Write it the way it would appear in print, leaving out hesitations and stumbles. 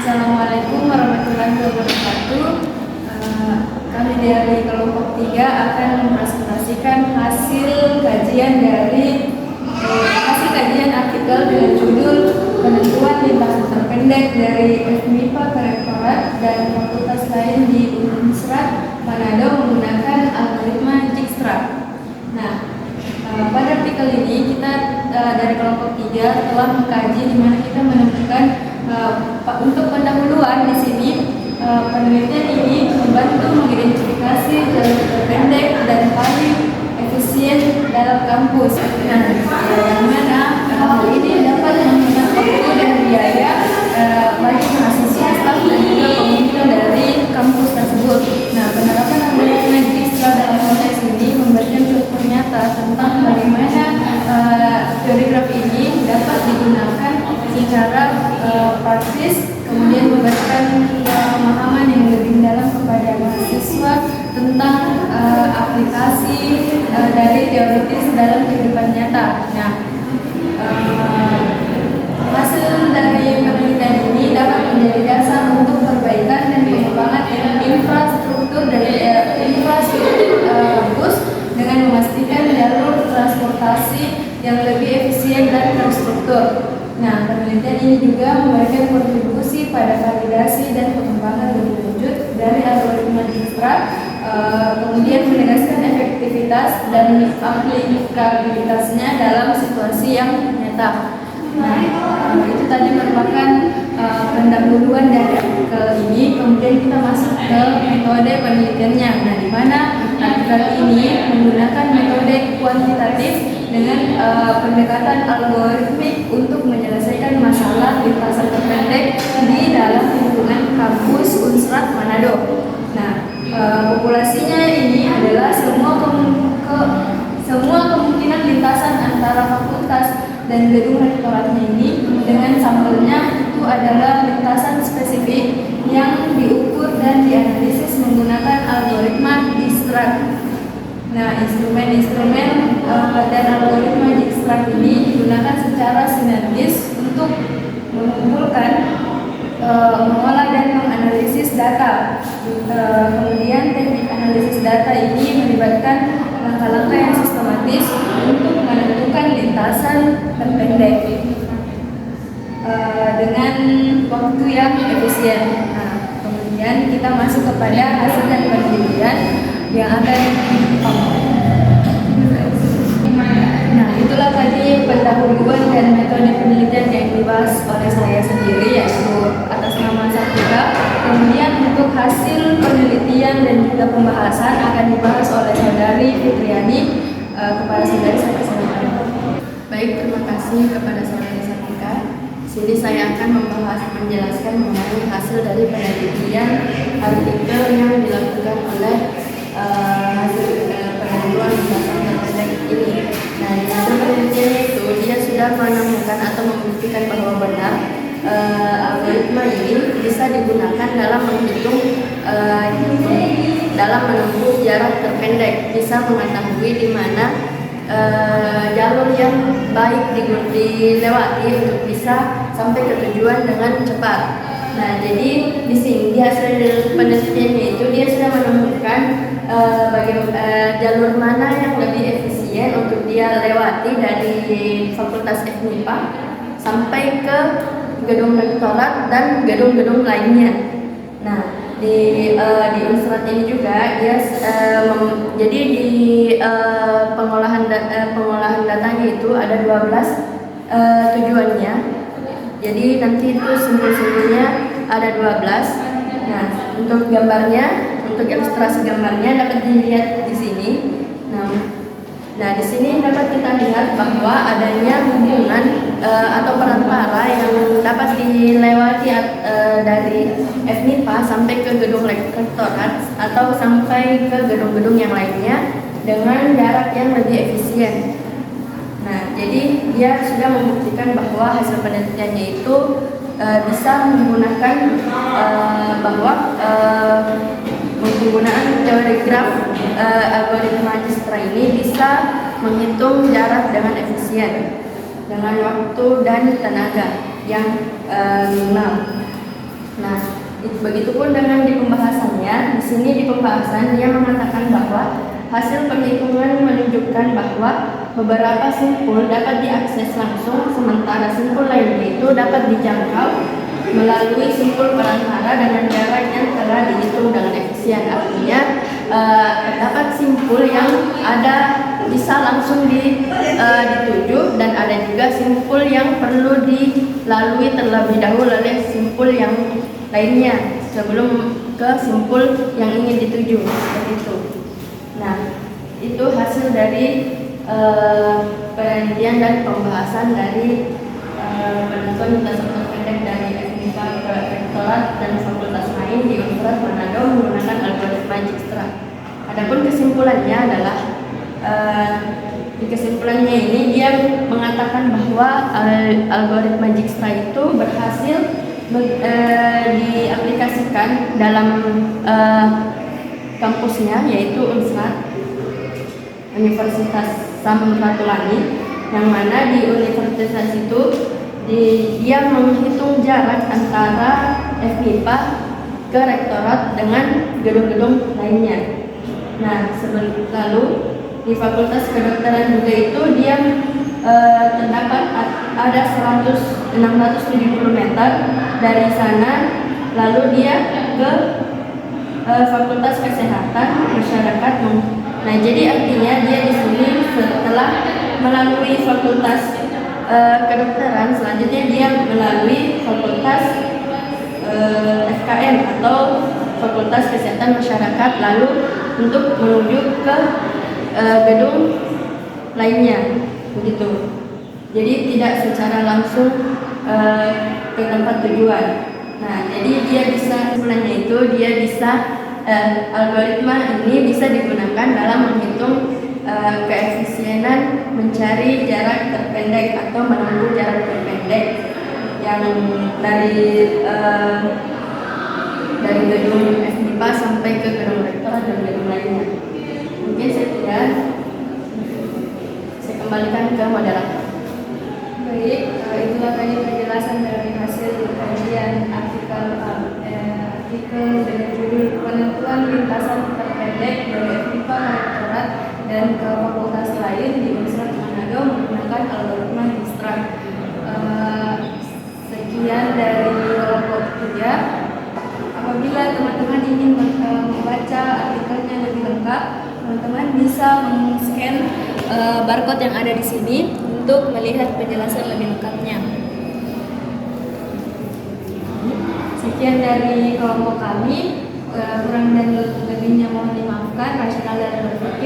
Assalamualaikum warahmatullahi wabarakatuh. Kami dari kelompok 3 akan mempresentasikan hasil kajian artikel dengan judul penentuan lintasan terpendek dari FMIPA ke Rektorat dan fakultas lain di Unsrat Manado menggunakan algoritma Dijkstra. Nah, pada artikel ini kita dari kelompok 3 telah mengkaji di mana kita menemukan untuk pendahuluan di sini penelitian ini membantu mengidentifikasi jalur terpendek dan paling efisien dalam kampus. Nah, yang mana hal ini dapat menghemat waktu dan biaya bagi mahasiswa, staf dan juga pengunjung dari kampus tersebut. Nah, penerapan algoritma Dijkstra dalam konteks ini memberikan contoh nyata tentang bagaimana teori graf ini dapat digunakan secara praktis, kemudian memberikan pemahaman yang lebih dalam kepada mahasiswa tentang aplikasi dari teoritis dalam kehidupan nyata. Nah, hasil dari penelitian ini dapat menjadi dasar untuk perbaikan dan pengembangan infrastruktur kampus dengan memastikan jalur transportasi yang lebih efisien dan terstruktur. Nah, penelitian ini juga memberikan kontribusi pada validasi dan pengembangan lebih lanjut dari algoritma Dijkstra, kemudian menegaskan efektivitas dan aplikabilitasnya dalam situasi yang nyata. Nah, itu tadi merupakan pendahuluan dari artikel ini. Kemudian kita masuk ke metode penelitiannya. Nah, di mana artikel ini menggunakan metode kuantitatif dengan pendekatan algoritmik untuk menyelesaikan masalah lintasan terpendek di dalam lingkungan kampus Unsrat Manado. Nah, populasinya ini adalah semua kemungkinan lintasan antara fakultas dan gedung rektoratnya ini, dengan sampelnya itu adalah lintasan spesifik yang diukur dan dianalisis menggunakan algoritma Dijkstra. Nah, instrumen-instrumen dan algoritma Dijkstra ini digunakan secara sinergis untuk mengumpulkan, mengolah dan menganalisis data. Kemudian teknik analisis data ini melibatkan langkah-langkah yang sistematis untuk menentukan lintasan terpendek dengan waktu yang efisien. Nah, kemudian kita masuk kepada hasil dan penelitian yang akan Nah, itulah tadi pendahuluan dan metode penelitian yang dibahas oleh saya sendiri, yaitu atas nama Sartika. Kemudian untuk hasil penelitian dan juga pembahasan akan dibahas oleh saudari Fitriani. Kepada saudari saya persilakan. Baik, terima kasih kepada saudari Sartika. Sini saya akan menjelaskan mengenai hasil dari penelitian artikel yang dilakukan oleh hasil pendahuluan lintasan terpendek ini. Nah, di hasil penelitian itu dia sudah menemukan atau membuktikan bahwa benar algoritma ini bisa digunakan dalam menghitung dalam menempuh jarak terpendek, bisa mengetahui di mana jalur yang baik dilewati untuk bisa sampai ke tujuan dengan cepat. Nah, jadi di sini di hasil penelitiannya itu dia sudah menemukan jalur mana yang lebih efisien untuk dia lewati dari Fakultas FMIPA sampai ke gedung rektorat dan gedung-gedung lainnya. Nah, di Unsrat ini juga dia jadi di pengolahan datanya itu ada 12 tujuannya. Jadi nanti itu simpul-simpulnya ada 12. Nah, untuk gambarnya, untuk ilustrasi gambarnya dapat dilihat di sini. Nah, di sini dapat kita lihat bahwa adanya hubungan atau perantara yang dapat dilewati dari FMIPA sampai ke gedung rektorat atau sampai ke gedung-gedung yang lainnya dengan jarak yang lebih efisien. Nah, jadi dia sudah membuktikan bahwa hasil penelitiannya itu bisa menggunakan bahwa penggunaan teori graf algoritma Dijkstra ini bisa menghitung jarak dengan efisien dengan waktu dan tenaga yang minimal. Nah, begitupun dengan di pembahasannya. Di sini di pembahasan dia mengatakan bahwa hasil penghitungan menunjukkan bahwa beberapa simpul dapat diakses langsung, sementara simpul lainnya itu dapat dijangkau melalui simpul perantara dengan jarak yang telah dihitung dengan efisien. Artinya terdapat simpul yang bisa langsung dituju, dan ada juga simpul yang perlu dilalui terlebih dahulu oleh simpul yang lainnya sebelum ke simpul yang ingin dituju, seperti itu. Nah, itu hasil dari penelitian dan pembahasan dari penentuan lintasan terpendek dari FMIPA ke rektorat dan fakultas lain di Universitas Manado menggunakan algoritma Dijkstra. Adapun kesimpulannya adalah di kesimpulannya ini dia mengatakan bahwa algoritma Dijkstra itu berhasil diaplikasikan dalam kampusnya, yaitu UNSRAT, Universitas Samratulangi, yang mana di universitas itu dia menghitung jarak antara FMIPA ke rektorat dengan gedung-gedung lainnya. Nah, lalu di Fakultas Kedokteran juga itu dia terdapat ada 670 meter dari sana, lalu dia ke Fakultas Kesehatan Masyarakat. Nah, jadi artinya dia di sini setelah melalui Fakultas Kedokteran, selanjutnya dia melalui Fakultas FKM atau Fakultas Kesehatan Masyarakat, lalu untuk menuju ke gedung lainnya, begitu. Jadi tidak secara langsung ke tempat tujuan. Nah, jadi dia bisa, sebenarnya itu dia bisa algoritma ini bisa digunakan dalam menghitung keefisienan mencari jarak terpendek atau menempuh jarak terpendek yang dari gedung FMIPA sampai ke gedung rektorat dan gedung lainnya. Mungkin sekian, saya kembalikan ke moderator. Baik, itulah tadi penjelasan dari hasil kajian artikel dengan judul penentuan lintasan terpendek dari FMIPA ke rektorat dan ke fakultas lain di Universitas Manado menggunakan algoritma Dijkstra. Sekian dari kelompok 3. Apabila teman-teman ingin membaca artikelnya lebih lengkap, teman-teman bisa men-scan barcode yang ada di sini untuk melihat penjelasan lebih lengkapnya. Sekian dari kelompok kami, kurang dan lebihnya mohon dimaafkan. Rasional dan berpikir.